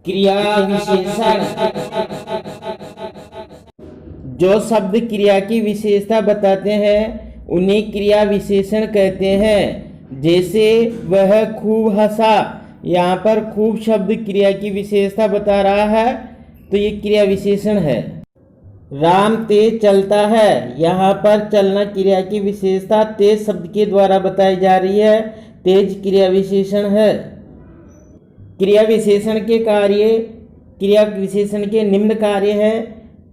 क्रिया विशेषण। जो शब्द क्रिया की विशेषता बताते हैं उन्हें क्रिया विशेषण कहते हैं। जैसे वह खूब हंसा, यहाँ पर खूब शब्द क्रिया की विशेषता बता रहा है तो ये क्रिया विशेषण है। राम तेज चलता है, यहाँ पर चलना क्रिया की विशेषता तेज शब्द के द्वारा बताई जा रही है। तेज क्रिया विशेषण है। क्रिया विशेषण के कार्य, क्रिया विशेषण के निम्न कार्य है।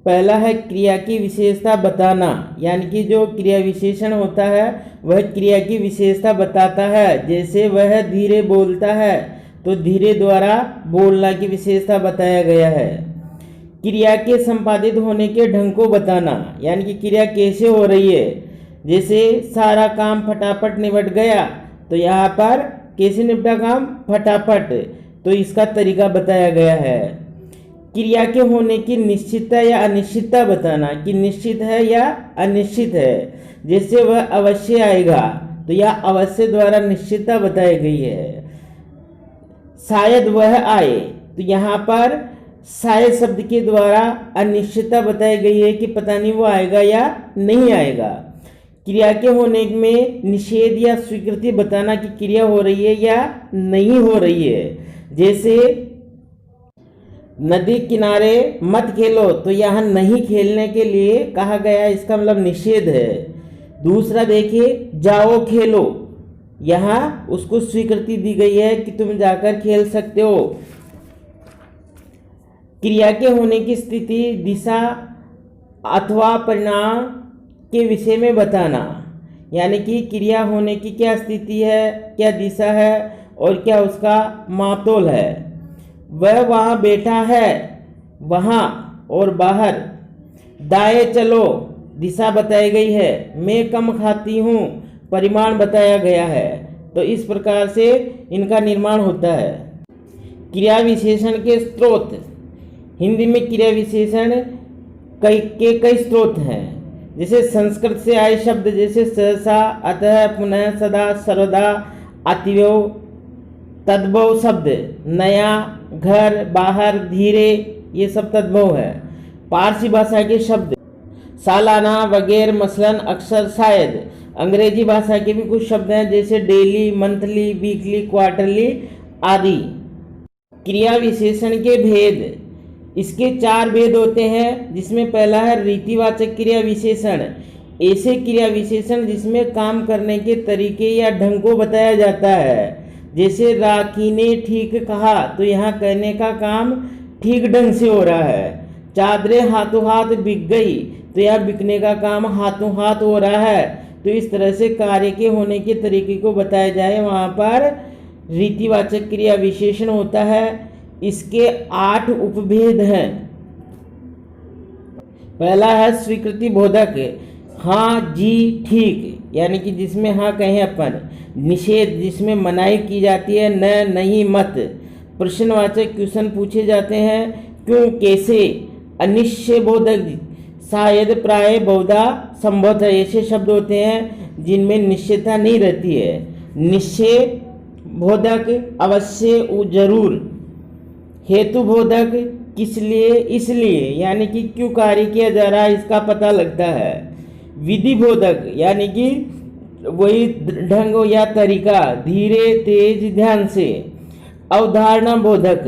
पहला है क्रिया की विशेषता बताना, यानी कि जो क्रिया विशेषण होता है वह क्रिया की विशेषता बताता है। जैसे वह धीरे बोलता है तो धीरे द्वारा बोलना की विशेषता बताया गया है। क्रिया के संपादित होने के ढंग को बताना, यानी कि क्रिया कैसे हो रही है। जैसे सारा काम फटाफट निपट गया, तो यहाँ पर कैसे निपटा काम, फटाफट, तो इसका तरीका बताया गया है। क्रिया के होने की निश्चितता या अनिश्चितता बताना कि निश्चित है या अनिश्चित है। जैसे वह अवश्य आएगा, तो यह अवश्य द्वारा निश्चितता बताई गई है। शायद वह आए, तो यहाँ पर शायद शब्द के द्वारा अनिश्चितता बताई गई है कि पता नहीं वो आएगा या नहीं आएगा। क्रिया के होने में निषेध या स्वीकृति बताना कि क्रिया हो रही है या नहीं हो रही है। जैसे नदी किनारे मत खेलो, तो यहाँ नहीं खेलने के लिए कहा गया है, इसका मतलब निषेध है। दूसरा देखिए, जाओ खेलो, यहाँ उसको स्वीकृति दी गई है कि तुम जाकर खेल सकते हो। क्रिया के होने की स्थिति, दिशा अथवा परिणाम के विषय में बताना, यानी कि क्रिया होने की क्या स्थिति है, क्या दिशा है और क्या उसका मातोल है। वह वहाँ बैठा है, वहाँ और बाहर। दाएं चलो, दिशा बताई गई है। मैं कम खाती हूँ, परिमाण बताया गया है। तो इस प्रकार से इनका निर्माण होता है। क्रिया विशेषण के स्रोत, हिंदी में क्रिया विशेषण कई स्रोत हैं। जैसे संस्कृत से आए शब्द, जैसे सहसा, अतः, पुनः, सदा, सर्वदा, अतिव्यव, तद्भव शब्द, नया, घर, बाहर, धीरे, ये सब तद्भव है। पारसी भाषा के शब्द सालाना वगैरह, मसलन, अक्सर, शायद। अंग्रेजी भाषा के भी कुछ शब्द हैं, जैसे डेली, मंथली, वीकली, क्वार्टरली आदि। क्रिया विशेषण के भेद, इसके 4 भेद होते हैं, जिसमें पहला है रीतिवाचक क्रिया विशेषण। ऐसे क्रिया विशेषण जिसमें काम करने के तरीके या ढंग को बताया जाता है। जैसे राखी ने ठीक कहा, तो यहाँ कहने का काम ठीक ढंग से हो रहा है। चादरें हाथों हाथ बिक गई, तो यहाँ बिकने का काम हाथों हाथ हो रहा है। तो इस तरह से कार्य के होने के तरीके को बताया जाए, वहाँ पर रीतिवाचक क्रिया विशेषण होता है। इसके 8 उपभेद हैं। पहला है स्वीकृति बोधक, हाँ जी ठीक, यानी कि जिसमें हाँ कहें अपन। निषेध, जिसमें मनाही की जाती है, न, नहीं, मत। प्रश्नवाचक, क्वेश्चन पूछे जाते हैं, क्यों, कैसे। अनिश्चय बोधक, शायद, प्राय, बहुधा, संभवतः, ऐसे शब्द होते हैं जिनमें निश्चयता नहीं रहती है। निश्चय बोधक, अवश्य, जरूर। हेतु बोधक, किस लिए, इसलिए, यानी कि क्यों कार्य किया जा रहा है इसका पता लगता है। विधि बोधक, यानी कि वही ढंग या तरीका, धीरे, तेज, ध्यान से। अवधारणा बोधक,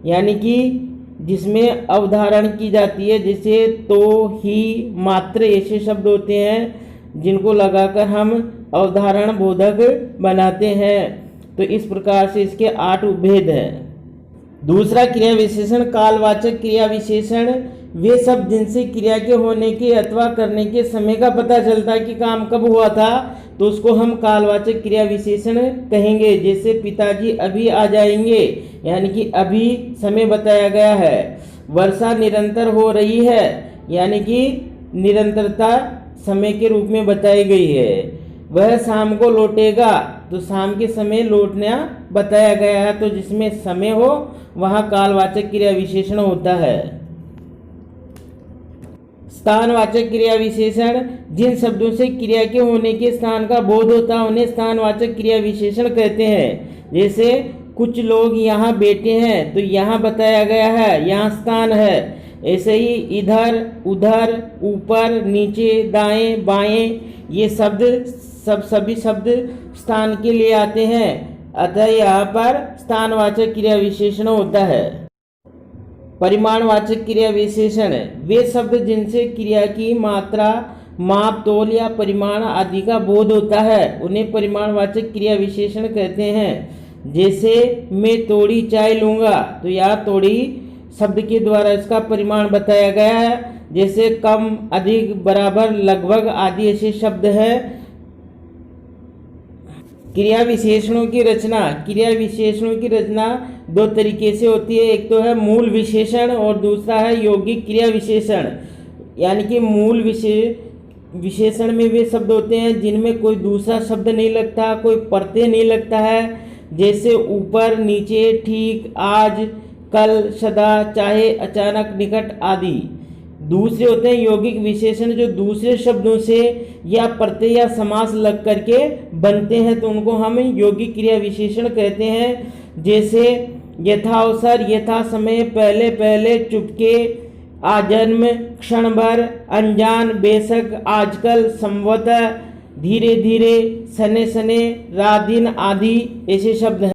यानी कि जिसमें अवधारण की जाती है, जैसे तो, ही, मात्र, ऐसे शब्द होते हैं जिनको लगाकर हम अवधारण बोधक बनाते हैं। तो इस प्रकार से इसके 8 उपभेद हैं। दूसरा क्रिया विशेषण कालवाचक क्रिया विशेषण, वे शब्द जिनसे क्रिया के होने के अथवा करने के समय का पता चलता है कि काम कब हुआ था, तो उसको हम कालवाचक क्रिया विशेषण कहेंगे। जैसे पिताजी अभी आ जाएंगे, यानी कि अभी समय बताया गया है। वर्षा निरंतर हो रही है, यानी कि निरंतरता समय के रूप में बताई गई है। वह शाम को लौटेगा, तो शाम के समय लौटना बताया गया है। तो जिसमें समय हो वहाँ कालवाचक क्रिया विशेषण होता है। स्थानवाचक क्रिया विशेषण, जिन शब्दों से क्रिया के होने के स्थान का बोध होता है उन्हें स्थानवाचक क्रिया विशेषण कहते हैं। जैसे कुछ लोग यहाँ बैठे हैं, तो यहाँ बताया गया है यहाँ स्थान है। ऐसे ही इधर उधर ऊपर नीचे दाएं बाएं ये सभी शब्द स्थान के लिए आते हैं। अतः यहाँ पर स्थानवाचक क्रिया विशेषण होता है। परिमाणवाचक क्रिया विशेषण वे शब्द जिनसे क्रिया की मात्रा माप तोल या परिमाण आदि का बोध होता है उन्हें परिमाणवाचक क्रिया विशेषण कहते हैं। जैसे मैं थोड़ी चाय लूँगा, तो यहाँ थोड़ी शब्द के द्वारा इसका परिमाण बताया गया है। जैसे कम, अधिक, बराबर, लगभग आदि ऐसे शब्द हैं। क्रिया विशेषणों की रचना दो तरीके से होती है। एक तो है मूल विशेषण और दूसरा है यौगिक क्रिया विशेषण। यानी कि मूल विशेषण में वे शब्द होते हैं जिनमें कोई दूसरा शब्द नहीं लगता, कोई प्रत्यय नहीं लगता है। जैसे ऊपर, नीचे, ठीक, आज, कल, सदा, चाहे, अचानक, निकट आदि। दूसरे होते हैं यौगिक विशेषण जो दूसरे शब्दों से या प्रत्यय या समास लग करके बनते हैं, तो उनको हम यौगिक क्रिया विशेषण कहते हैं। जैसे यथावसर, यथा समय, पहले पहले, चुपके, आजन्म, क्षण भर, अनजान, बेशक, आजकल, संभवतः, धीरे धीरे, सने सने, रात दिन आदि ऐसे शब्द हैं।